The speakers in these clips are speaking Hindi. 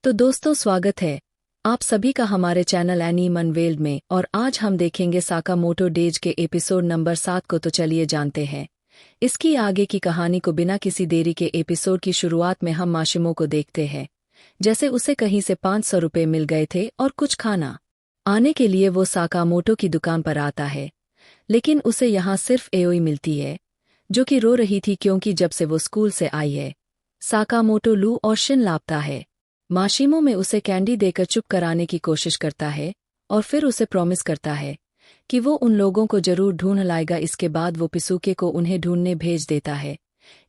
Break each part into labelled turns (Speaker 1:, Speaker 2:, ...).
Speaker 1: तो दोस्तों स्वागत है आप सभी का हमारे चैनल एनीम अनवेल्ड में। और आज हम देखेंगे साकामोटो डेज के एपिसोड नंबर 7 को। तो चलिए जानते हैं इसकी आगे की कहानी को। बिना किसी देरी के एपिसोड की शुरुआत में हम माशिमो को देखते हैं। जैसे उसे कहीं से 500 रुपये मिल गए थे और कुछ खाना आने के लिए वो साकामोटो की दुकान पर आता है, लेकिन उसे यहाँ सिर्फ एओई मिलती है, जो कि रो रही थी क्योंकि जब से वो स्कूल से आई है साकामोटो लू और शिन लापता है। माशिमो में उसे कैंडी देकर चुप कराने की कोशिश करता है और फिर उसे प्रॉमिस करता है कि वो उन लोगों को जरूर ढूंढ लाएगा। इसके बाद वो पिसूके को उन्हें ढूंढने भेज देता है।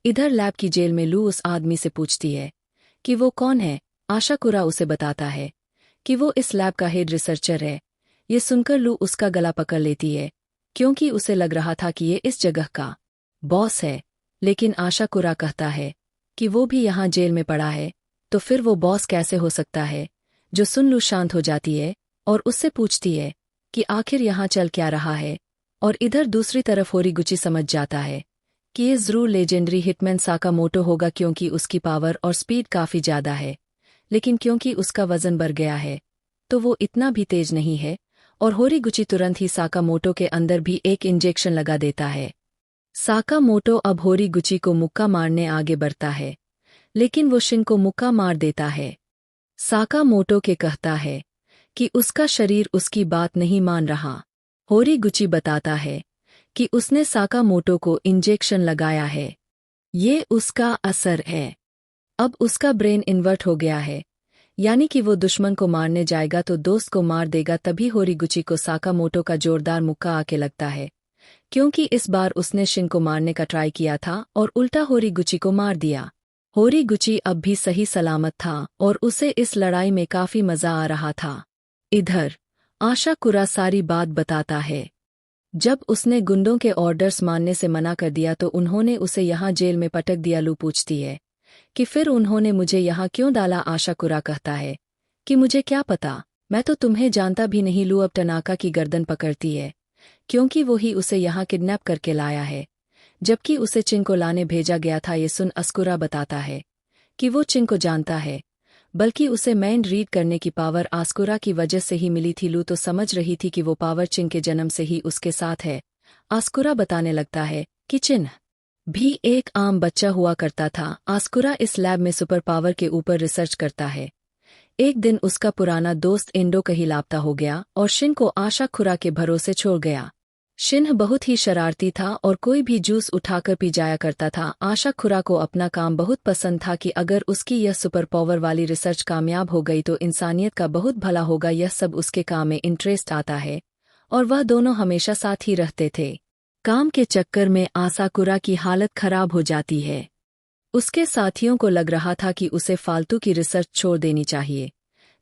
Speaker 1: इधर लैब की जेल में लू उस आदमी से पूछती है कि वो कौन है। आशाकुरा उसे बताता है कि वो इस लैब का हेड रिसर्चर है। ये सुनकर लू उसका गला पकड़ लेती है क्योंकि उसे लग रहा था कि ये इस जगह का बॉस है, लेकिन आशाकुरा कहता है कि वो भी यहाँ जेल में पड़ा है, तो फिर वो बॉस कैसे हो सकता है। जो सुन लू शांत हो जाती है और उससे पूछती है कि आखिर यहाँ चल क्या रहा है। और इधर दूसरी तरफ होरीगुची समझ जाता है कि ये जरूर लेजेंडरी हिटमैन साकामोटो होगा क्योंकि उसकी पावर और स्पीड काफ़ी ज़्यादा है, लेकिन क्योंकि उसका वजन बढ़ गया है तो वो इतना भी तेज नहीं है। और होरीगुची तुरंत ही साकामोटो के अंदर भी एक इंजेक्शन लगा देता है। साकामोटो अब होरीगुची को मुक्का मारने आगे बढ़ता है, लेकिन वो शिन को मुक्का मार देता है। साकामोटो के कहता है कि उसका शरीर उसकी बात नहीं मान रहा। होरीगुची बताता है कि उसने साकामोटो को इंजेक्शन लगाया है, ये उसका असर है। अब उसका ब्रेन इन्वर्ट हो गया है, यानी कि वो दुश्मन को मारने जाएगा तो दोस्त को मार देगा। तभी होरीगुची को साकामोटो का जोरदार मुक्का आके लगता है, क्योंकि इस बार उसने शिन को मारने का ट्राई किया था और उल्टा होरीगुची को मार दिया। होरीगुची अब भी सही सलामत था और उसे इस लड़ाई में काफी मजा आ रहा था। इधर आशाकुरा सारी बात बताता है। जब उसने गुंडों के ऑर्डर्स मानने से मना कर दिया तो उन्होंने उसे यहाँ जेल में पटक दिया। लू पूछती है कि फिर उन्होंने मुझे यहाँ क्यों डाला। आशाकुरा कहता है कि मुझे क्या पता, मैं तो तुम्हें जानता भी नहीं। लू अब टनाका की गर्दन पकड़ती है क्योंकि वो ही उसे यहाँ किडनैप करके लाया है, जबकि उसे चिन को लाने भेजा गया था। ये सुन अस्कुरा बताता है कि वो चिन को जानता है, बल्कि उसे माइंड रीड करने की पावर आस्कुरा की वजह से ही मिली थी। लू तो समझ रही थी कि वो पावर चिन के जन्म से ही उसके साथ है। आस्कुरा बताने लगता है कि चिन भी एक आम बच्चा हुआ करता था। आस्कुरा इस लैब में सुपर पावर के ऊपर रिसर्च करता है। एक दिन उसका पुराना दोस्त इंडो कहीं लापता हो गया और शिन को आशाकुरा के भरोसे छोड़ गया। शिन बहुत ही शरारती था और कोई भी जूस उठाकर पी जाया करता था। आशाकुरा को अपना काम बहुत पसंद था कि अगर उसकी यह सुपर पावर वाली रिसर्च कामयाब हो गई तो इंसानियत का बहुत भला होगा। यह सब उसके काम में इंटरेस्ट आता है और वह दोनों हमेशा साथ ही रहते थे। काम के चक्कर में आशाकुरा की हालत खराब हो जाती है। उसके साथियों को लग रहा था कि उसे फालतू की रिसर्च छोड़ देनी चाहिए,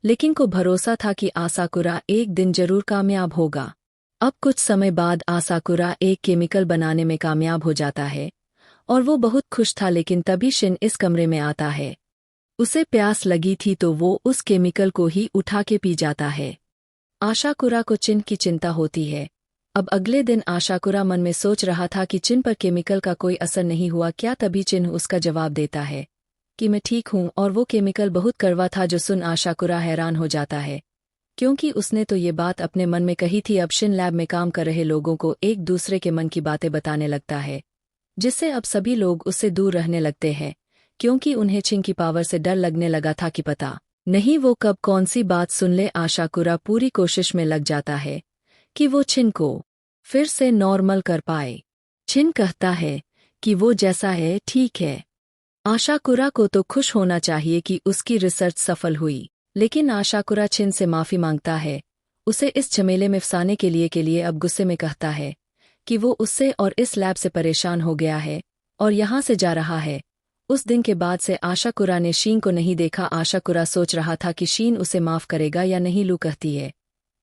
Speaker 1: लेकिन को भरोसा था कि आशाकुरा एक दिन जरूर कामयाब होगा। अब कुछ समय बाद आशाकुरा एक केमिकल बनाने में कामयाब हो जाता है और वो बहुत खुश था। लेकिन तभी शिन इस कमरे में आता है। उसे प्यास लगी थी तो वो उस केमिकल को ही उठा के पी जाता है। आशाकुरा को चिन की चिंता होती है। अब अगले दिन आशाकुरा मन में सोच रहा था कि चिन पर केमिकल का कोई असर नहीं हुआ क्या। तभी चिन उसका जवाब देता है कि मैं ठीक हूँ और वो केमिकल बहुत कड़वा था। जो सुन आशाकुरा हैरान हो जाता है, क्योंकि उसने तो ये बात अपने मन में कही थी। अब शिन लैब में काम कर रहे लोगों को एक दूसरे के मन की बातें बताने लगता है, जिससे अब सभी लोग उससे दूर रहने लगते हैं, क्योंकि उन्हें चिन की पावर से डर लगने लगा था कि पता नहीं वो कब कौन सी बात सुन ले। आशाकुरा पूरी कोशिश में लग जाता है कि वो चिन को फिर से नॉर्मल कर पाए। चिन कहता है कि वो जैसा है ठीक है। आशाकुरा को तो खुश होना चाहिए कि उसकी रिसर्च सफल हुई, लेकिन आशाकुरा चिन से माफ़ी मांगता है। उसे इस झमेले में फंसाने के लिए अब गुस्से में कहता है कि वो उससे और इस लैब से परेशान हो गया है और यहाँ से जा रहा है। उस दिन के बाद से आशाकुरा ने शीन को नहीं देखा। आशाकुरा सोच रहा था कि शीन उसे माफ़ करेगा या नहीं। लू कहती है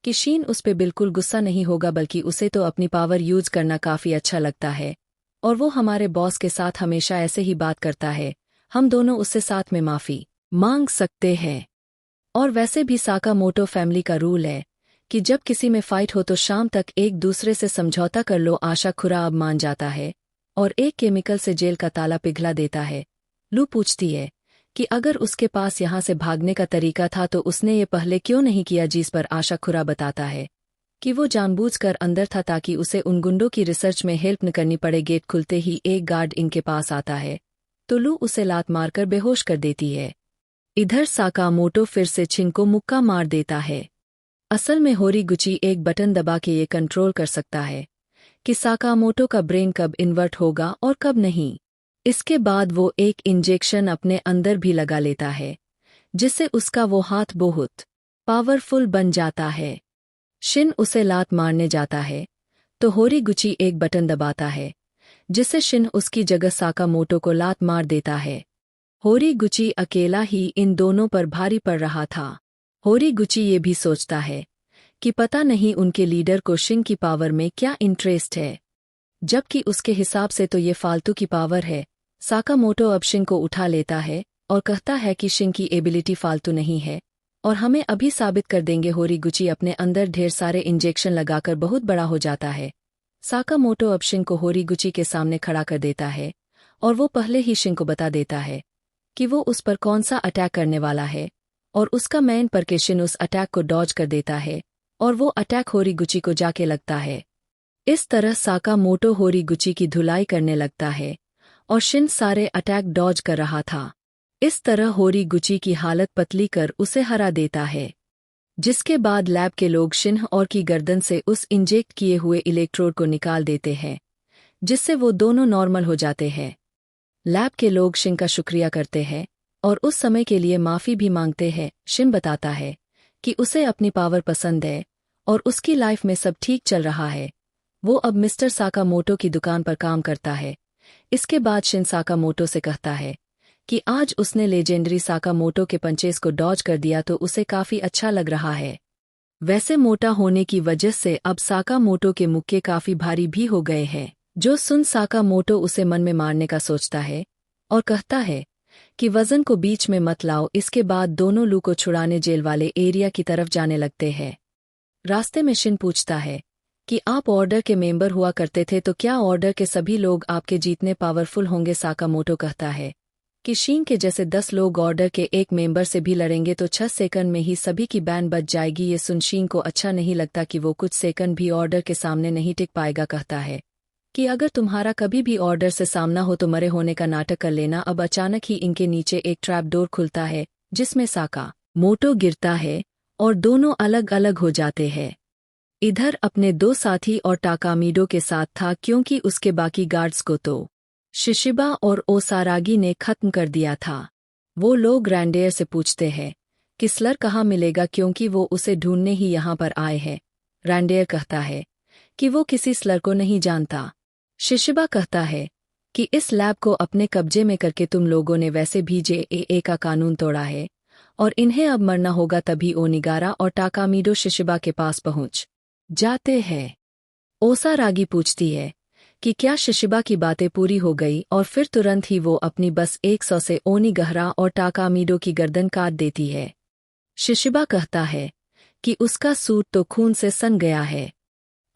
Speaker 1: कि शीन उस पे बिल्कुल गुस्सा नहीं होगा, बल्कि उसे तो अपनी पावर यूज करना काफ़ी अच्छा लगता है और वो हमारे बॉस के साथ हमेशा ऐसे ही बात करता है। हम दोनों उससे साथ में माफ़ी मांग सकते हैं। और वैसे भी साकामोटो फैमिली का रूल है कि जब किसी में फाइट हो तो शाम तक एक दूसरे से समझौता कर लो। आशाकुरा अब मान जाता है और एक केमिकल से जेल का ताला पिघला देता है। लू पूछती है कि अगर उसके पास यहाँ से भागने का तरीका था तो उसने ये पहले क्यों नहीं किया, जिस पर आशा खुरा बताता है कि वो जानबूझकर अंदर था ताकि उसे उन गुंडों की रिसर्च में हेल्प न करनी पड़े। गेट खुलते ही एक गार्ड इनके पास आता है तो लू उसे लात मारकर बेहोश कर देती है। इधर साकामोटो फिर से शिन को मुक्का मार देता है। असल में होरीगुची एक बटन दबा के ये कंट्रोल कर सकता है कि साकामोटो का ब्रेन कब इन्वर्ट होगा और कब नहीं। इसके बाद वो एक इंजेक्शन अपने अंदर भी लगा लेता है जिससे उसका वो हाथ बहुत पावरफुल बन जाता है। शिन उसे लात मारने जाता है तो होरीगुची एक बटन दबाता है जिससे शिन उसकी जगह साकामोटो को लात मार देता है। होरीगुची अकेला ही इन दोनों पर भारी पड़ रहा था। होरीगुची ये भी सोचता है कि पता नहीं उनके लीडर को शिन की पावर में क्या इंटरेस्ट है, जबकि उसके हिसाब से तो ये फालतू की पावर है। साकामोटो अब शिन को उठा लेता है और कहता है कि शिन की एबिलिटी फालतू नहीं है और हमें अभी साबित कर देंगे। होरीगुची अपने अंदर ढेर सारे इंजेक्शन लगाकर बहुत बड़ा हो जाता है। साकामोटो अब शिन को होरीगुची के सामने खड़ा कर देता है और वो पहले ही शिन को बता देता है कि वो उस पर कौन सा अटैक करने वाला है और उसका मैन पर के शिन उस अटैक को डॉज कर देता है और वो अटैक होरीगुची को जाके लगता है। इस तरह साकामोटो होरीगुची की धुलाई करने लगता है और शिन सारे अटैक डॉज कर रहा था। इस तरह होरीगुची की हालत पतली कर उसे हरा देता है, जिसके बाद लैब के लोग शिन और की गर्दन से उस इंजेक्ट किए हुए इलेक्ट्रोड को निकाल देते हैं जिससे वो दोनों नॉर्मल हो जाते हैं। लैब के लोग शिन का शुक्रिया करते हैं और उस समय के लिए माफ़ी भी मांगते हैं। शिन बताता है कि उसे अपनी पावर पसंद है और उसकी लाइफ में सब ठीक चल रहा है। वो अब मिस्टर साकामोटो की दुकान पर काम करता है। इसके बाद शिन साकामोटो से कहता है कि आज उसने लेजेंडरी साकामोटो के पंचेस को डॉज कर दिया तो उसे काफ़ी अच्छा लग रहा है। वैसे मोटा होने की वजह से अब साकामोटो के मुक्के काफ़ी भारी भी हो गए हैं, जो सुन साकामोटो उसे मन में मारने का सोचता है और कहता है कि वजन को बीच में मत लाओ। इसके बाद दोनों लू को छुड़ाने जेल वाले एरिया की तरफ जाने लगते हैं। रास्ते में शिन पूछता है कि आप ऑर्डर के मेंबर हुआ करते थे तो क्या ऑर्डर के सभी लोग आपके जीतने पावरफुल होंगे। साकामोटो कहता है कि शिन के जैसे 10 लोग ऑर्डर के एक मेंबर से भी लड़ेंगे तो 6 सेकंड में ही सभी की बैन बच जाएगी। ये सुन शिन को अच्छा नहीं लगता कि वो कुछ सेकंड भी ऑर्डर के सामने नहीं टिक पाएगा। कहता है कि अगर तुम्हारा कभी भी ऑर्डर से सामना हो तो मरे होने का नाटक कर लेना। अब अचानक ही इनके नीचे एक ट्रैप डोर खुलता है जिसमें साकामोटो गिरता है और दोनों अलग अलग हो जाते हैं। इधर अपने 2 साथी और टाकामीडो के साथ था क्योंकि उसके बाकी गार्ड्स को तो शिशिबा और ओसारागी ने खत्म कर दिया था। वो लोग रैंडेयर से पूछते हैं कि स्लर कहाँ मिलेगा क्योंकि वो उसे ढूंढने ही यहाँ पर आए हैं। रैंडेयर कहता है कि वो किसी स्लर को नहीं जानता। शिशिबा कहता है कि इस लैब को अपने कब्जे में करके तुम लोगों ने वैसे भी जेएए का कानून तोड़ा है और इन्हें अब मरना होगा। तभी ओनिगारा और टाकामीडो शिशिबा के पास पहुंच जाते हैं। ओसारागी पूछती है कि क्या शिशिबा की बातें पूरी हो गई और फिर तुरंत ही वो अपनी बस 100 से ओनिगहरा और टाकामीडो की गर्दन काट देती है। शिशिबा कहता है कि उसका सूट तो खून से सन गया है।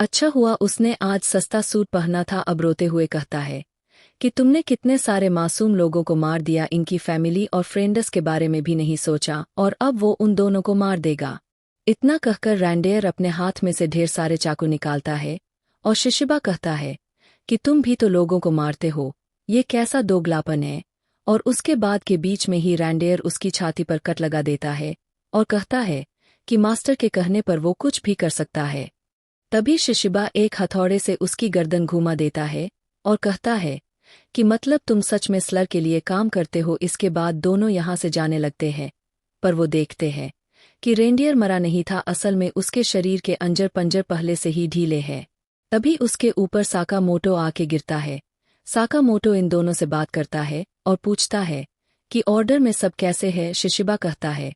Speaker 1: अच्छा हुआ उसने आज सस्ता सूट पहना था। अब रोते हुए कहता है कि तुमने कितने सारे मासूम लोगों को मार दिया, इनकी फैमिली और फ्रेंड्स के बारे में भी नहीं सोचा और अब वो उन दोनों को मार देगा। इतना कहकर रैंडेयर अपने हाथ में से ढेर सारे चाकू निकालता है और शिशिबा कहता है कि तुम भी तो लोगों को मारते हो, ये कैसा दोगलापन है। और उसके बाद के बीच में ही रैंडेयर उसकी छाती पर कट लगा देता है और कहता है कि मास्टर के कहने पर वो कुछ भी कर सकता है। तभी शिशिबा एक हथौड़े से उसकी गर्दन घुमा देता है और कहता है कि मतलब तुम सच में स्लर के लिए काम करते हो। इसके बाद दोनों यहाँ से जाने लगते हैं, पर वो देखते हैं कि रेंडियर मरा नहीं था। असल में उसके शरीर के अंजर पंजर पहले से ही ढीले हैं। तभी उसके ऊपर साकामोटो आके गिरता है। साकामोटो इन दोनों से बात करता है और पूछता है कि ऑर्डर में सब कैसे है। शिशिबा कहता है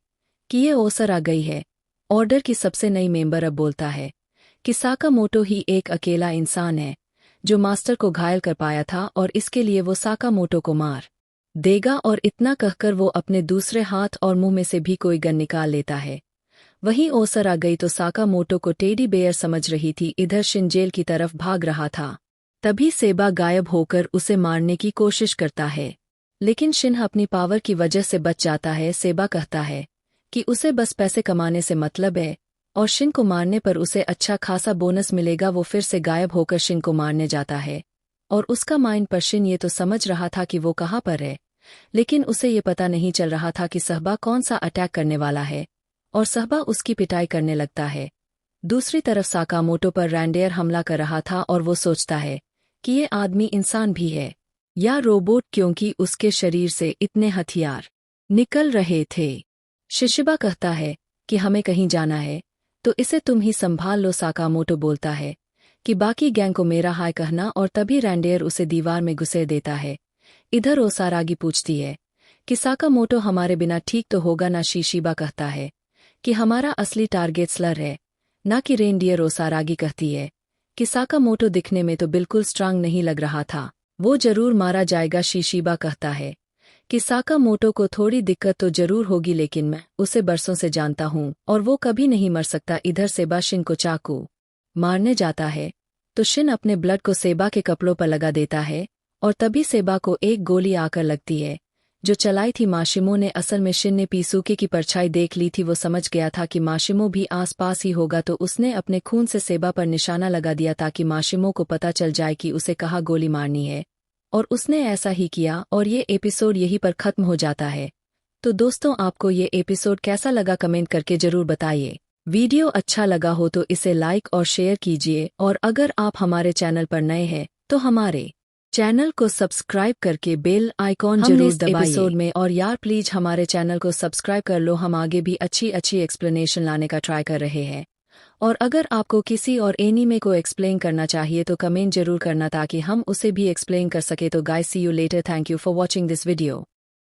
Speaker 1: कि ये ओसर आ गई है, ऑर्डर की सबसे नई मेंबर। अब बोलता है कि साकामोटो ही एक अकेला इंसान है जो मास्टर को घायल कर पाया था और इसके लिए वो साकामोटो को मार देगा। और इतना कहकर वो अपने दूसरे हाथ और मुंह में से भी कोई गन निकाल लेता है। वहीं ओसर आ गई तो साकामोटो को टेडी बेयर समझ रही थी। इधर शिन जेल की तरफ भाग रहा था। तभी सेबा गायब होकर उसे मारने की कोशिश करता है। लेकिन शिन अपनी पावर की वजह से बच जाता है। सेबा कहता है कि उसे बस पैसे कमाने से मतलब है और शिन को मारने पर उसे अच्छा खासा बोनस मिलेगा। वो फिर से गायब होकर शिन को मारने जाता है और उसका माइंड पर शिन ये तो समझ रहा था कि वो कहाँ पर है, लेकिन उसे ये पता नहीं चल रहा था कि सहबा कौन सा अटैक करने वाला है और सहबा उसकी पिटाई करने लगता है। दूसरी तरफ साकामोटो पर रैंडेयर हमला कर रहा था और वो सोचता है कि ये आदमी इंसान भी है या रोबोट, क्योंकि उसके शरीर से इतने हथियार निकल रहे थे। शिशिबा कहता है कि हमें कहीं जाना है तो इसे तुम ही संभाल लो। साकामोटो बोलता है कि बाकी गैंग को मेरा हाय कहना और तभी रैंडेयर उसे दीवार में घुसेड़ देता है। इधर ओसारागी पूछती है कि साकामोटो हमारे बिना ठीक तो होगा ना। शिशिबा कहता है कि हमारा असली टारगेट स्लर है ना कि रेनडियर। ओसारागी कहती है कि साकामोटो दिखने में तो बिल्कुल स्ट्रांग नहीं लग रहा था, वो जरूर मारा जाएगा। शिशिबा कहता है कि साकामोटो को थोड़ी दिक्कत तो जरूर होगी, लेकिन मैं उसे बरसों से जानता हूँ और वो कभी नहीं मर सकता। इधर सेबा शिन को चाकू मारने जाता है तो शिन अपने ब्लड को सेबा के कपड़ों पर लगा देता है और तभी सेबा को एक गोली आकर लगती है जो चलाई थी माशिमो ने। असल में शिन ने पीसूके की परछाई देख ली थी। वो समझ गया था कि माशिमो भी आसपास ही होगा तो उसने अपने खून से सेबा पर निशाना लगा दिया ताकि माशिमो को पता चल जाए कि उसे कहाँ गोली मारनी है, और उसने ऐसा ही किया और ये एपिसोड यहीं पर खत्म हो जाता है। तो दोस्तों, आपको ये एपिसोड कैसा लगा कमेंट करके जरूर बताइए। वीडियो अच्छा लगा हो तो इसे लाइक और शेयर कीजिए और अगर आप हमारे चैनल पर नए हैं तो हमारे चैनल को सब्सक्राइब करके बेल आइकॉन जरूर दबाइए। एपिसोड में और यार प्लीज हमारे चैनल को सब्सक्राइब कर लो, हम आगे भी अच्छी अच्छी एक्सप्लेनेशन लाने का ट्राई कर रहे हैं। और अगर आपको किसी और एनीमे को एक्सप्लेन करना चाहिए तो कमेंट जरूर करना ताकि हम उसे भी एक्सप्लेन कर सके। तो guys, see you later, thank you for watching this video.